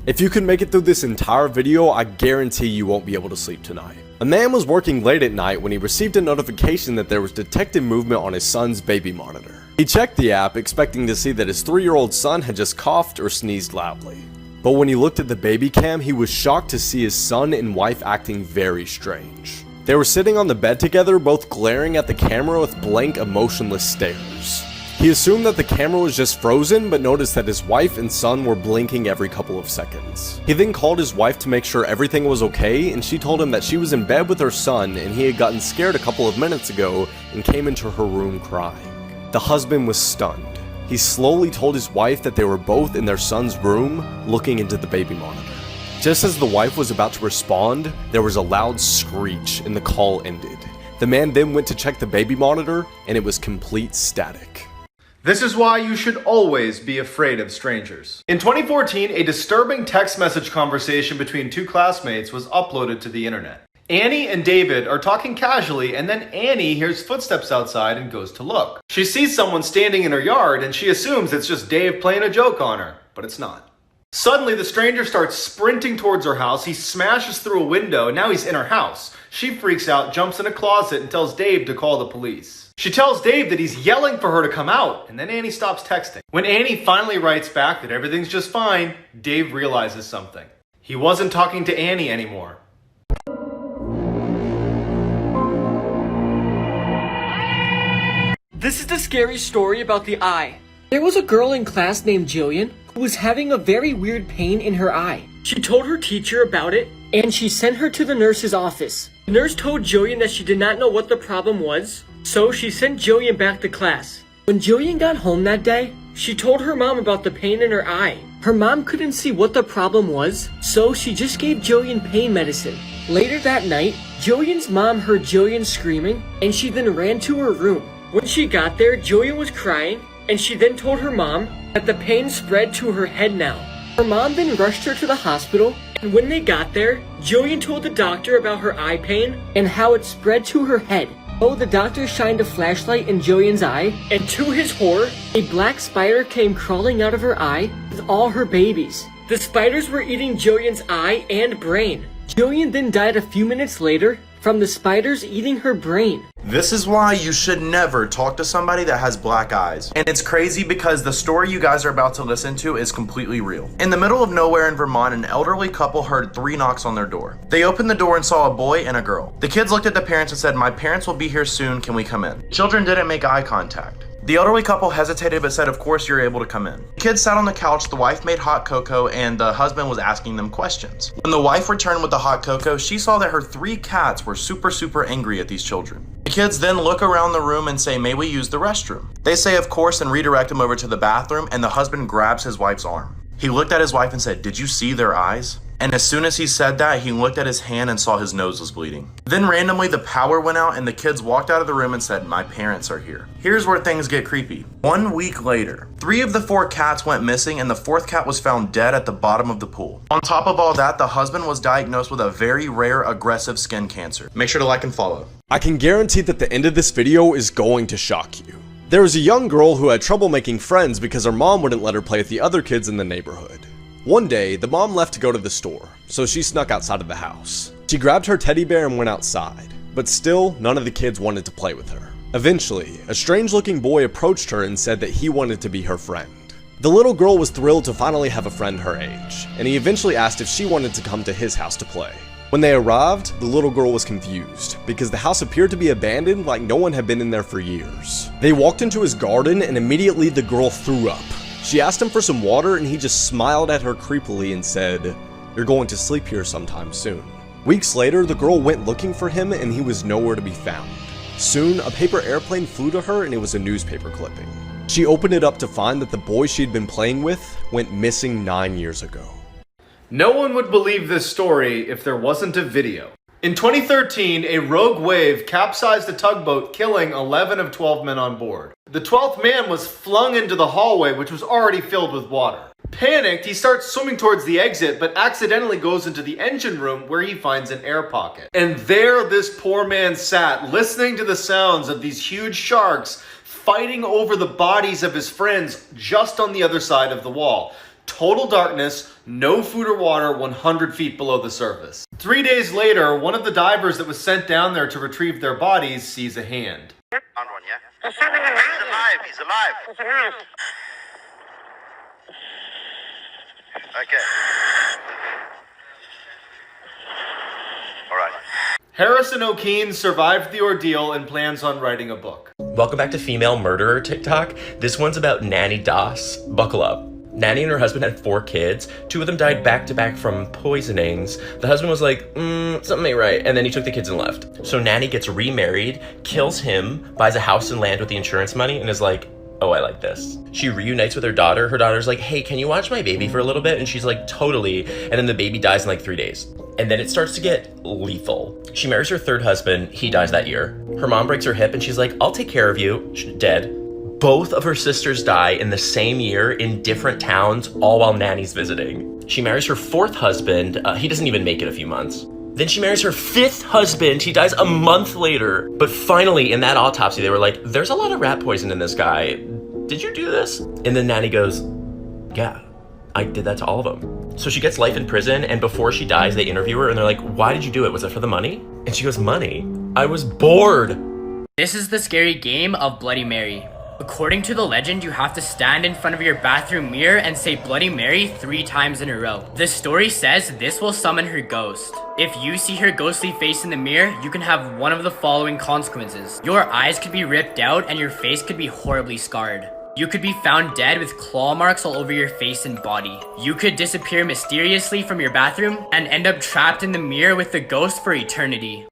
If you can make it through this entire video, I guarantee you won't be able to sleep tonight. A man was working late at night when he received a notification that there was detected movement on his son's baby monitor. He checked the app, expecting to see that his 3-year-old son had just coughed or sneezed loudly. But when he looked at the baby cam, he was shocked to see his son and wife acting very strange. They were sitting on the bed together, both glaring at the camera with blank, emotionless stares. He assumed that the camera was just frozen, but noticed that his wife and son were blinking every couple of seconds. He then called his wife to make sure everything was okay, and she told him that she was in bed with her son and he had gotten scared a couple of minutes ago and came into her room crying. The husband was stunned. He slowly told his wife that they were both in their son's room, looking into the baby monitor. Just as the wife was about to respond, there was a loud screech and the call ended. The man then went to check the baby monitor, and it was complete static. This is why you should always be afraid of strangers. In 2014, a disturbing text message conversation between two classmates was uploaded to the internet. Annie and David are talking casually, and then Annie hears footsteps outside and goes to look. She sees someone standing in her yard and she assumes it's just Dave playing a joke on her, but it's not. Suddenly, the stranger starts sprinting towards her house. He smashes through a window and now he's in her house. She freaks out, jumps in a closet, and tells Dave to call the police. She tells Dave that he's yelling for her to come out, and then Annie stops texting. When Annie finally writes back that everything's just fine, Dave realizes something. He wasn't talking to Annie anymore. This is the scary story about the eye. There was a girl in class named Jillian who was having a very weird pain in her eye. She told her teacher about it, and she sent her to the nurse's office. The nurse told Jillian that she did not know what the problem was, so she sent Jillian back to class. When Jillian got home that day, she told her mom about the pain in her eye. Her mom couldn't see what the problem was, so she just gave Jillian pain medicine. Later that night, Jillian's mom heard Jillian screaming, and she then ran to her room. When she got there, Jillian was crying, and she then told her mom that the pain spread to her head now. Her mom then rushed her to the hospital, and when they got there, Jillian told the doctor about her eye pain and how it spread to her head. Oh, the doctor shined a flashlight in Jillian's eye, and to his horror, a black spider came crawling out of her eye with all her babies. The spiders were eating Jillian's eye and brain. Jillian then died a few minutes later from the spiders eating her brain. This is why you should never talk to somebody that has black eyes. And it's crazy because the story you guys are about to listen to is completely real. In the middle of nowhere in Vermont, an elderly couple heard 3 knocks on their door. They opened the door and saw a boy and a girl. The kids looked at the parents and said, "My parents will be here soon, can we come in?" Children didn't make eye contact. The elderly couple hesitated but said, "Of course you're able to come in." The kids sat on the couch, the wife made hot cocoa, and the husband was asking them questions. When the wife returned with the hot cocoa, she saw that her 3 cats were super angry at these children. The kids then look around the room and say, "May we use the restroom?" They say of course and redirect them over to the bathroom, and the husband grabs his wife's arm. He looked at his wife and said, "Did you see their eyes?" And as soon as he said that, he looked at his hand and saw his nose was bleeding. Then randomly the power went out and the kids walked out of the room and said, "My parents are here." Here's where things get creepy. 1 week later, 3 of the 4 cats went missing and the 4th cat was found dead at the bottom of the pool. On top of all that, the husband was diagnosed with a very rare aggressive skin cancer. Make sure to like and follow. I can guarantee that the end of this video is going to shock you. There was a young girl who had trouble making friends because her mom wouldn't let her play with the other kids in the neighborhood. One day, the mom left to go to the store, so she snuck outside of the house. She grabbed her teddy bear and went outside, but still, none of the kids wanted to play with her. Eventually, a strange-looking boy approached her and said that he wanted to be her friend. The little girl was thrilled to finally have a friend her age, and he eventually asked if she wanted to come to his house to play. When they arrived, the little girl was confused, because the house appeared to be abandoned like no one had been in there for years. They walked into his garden and immediately the girl threw up. She asked him for some water and he just smiled at her creepily and said, "You're going to sleep here sometime soon." Weeks later, the girl went looking for him and he was nowhere to be found. Soon, a paper airplane flew to her and it was a newspaper clipping. She opened it up to find that the boy she'd been playing with went missing 9 years ago. No one would believe this story if there wasn't a video. In 2013, a rogue wave capsized a tugboat, killing 11 of 12 men on board. The 12th man was flung into the hallway, which was already filled with water. Panicked, he starts swimming towards the exit, but accidentally goes into the engine room where he finds an air pocket. And there this poor man sat, listening to the sounds of these huge sharks fighting over the bodies of his friends just on the other side of the wall. total darkness, no food or water 100 feet below the surface. 3 days later, one of the divers that was sent down there to retrieve their bodies sees a hand. Found one, yeah? He's alive, he's alive. Okay. Alright. Harrison O'Keen survived the ordeal and plans on writing a book. Welcome back to Female Murderer TikTok. This one's about Nanny Doss. Buckle up. Nanny and her husband had 4 kids. 2 of them died back to back from poisonings. The husband was like, something ain't right, and then he took the kids and left. So Nanny gets remarried, kills him, buys a house and land with the insurance money, and is like, oh, I like this. She reunites with her daughter. Her daughter's like, hey, can you watch my baby for a little bit? And she's like, totally. And then the baby dies in like 3 days. And then it starts to get lethal. She marries her 3rd husband. He dies that year. Her mom breaks her hip and she's like, I'll take care of you. She's dead. Both of her sisters die in the same year in different towns, all while Nanny's visiting. She marries her 4th husband. He doesn't even make it a few months. Then she marries her 5th husband. He dies a month later. But finally, in that autopsy, they were like, there's a lot of rat poison in this guy. Did you do this? And then Nanny goes, yeah, I did that to all of them. So she gets life in prison, and before she dies, they interview her, and they're like, why did you do it? Was it for the money? And she goes, money? I was bored. This is the scary game of Bloody Mary. According to the legend, you have to stand in front of your bathroom mirror and say Bloody Mary 3 times in a row. The story says this will summon her ghost. If you see her ghostly face in the mirror, you can have one of the following consequences. Your eyes could be ripped out and your face could be horribly scarred. You could be found dead with claw marks all over your face and body. You could disappear mysteriously from your bathroom and end up trapped in the mirror with the ghost for eternity.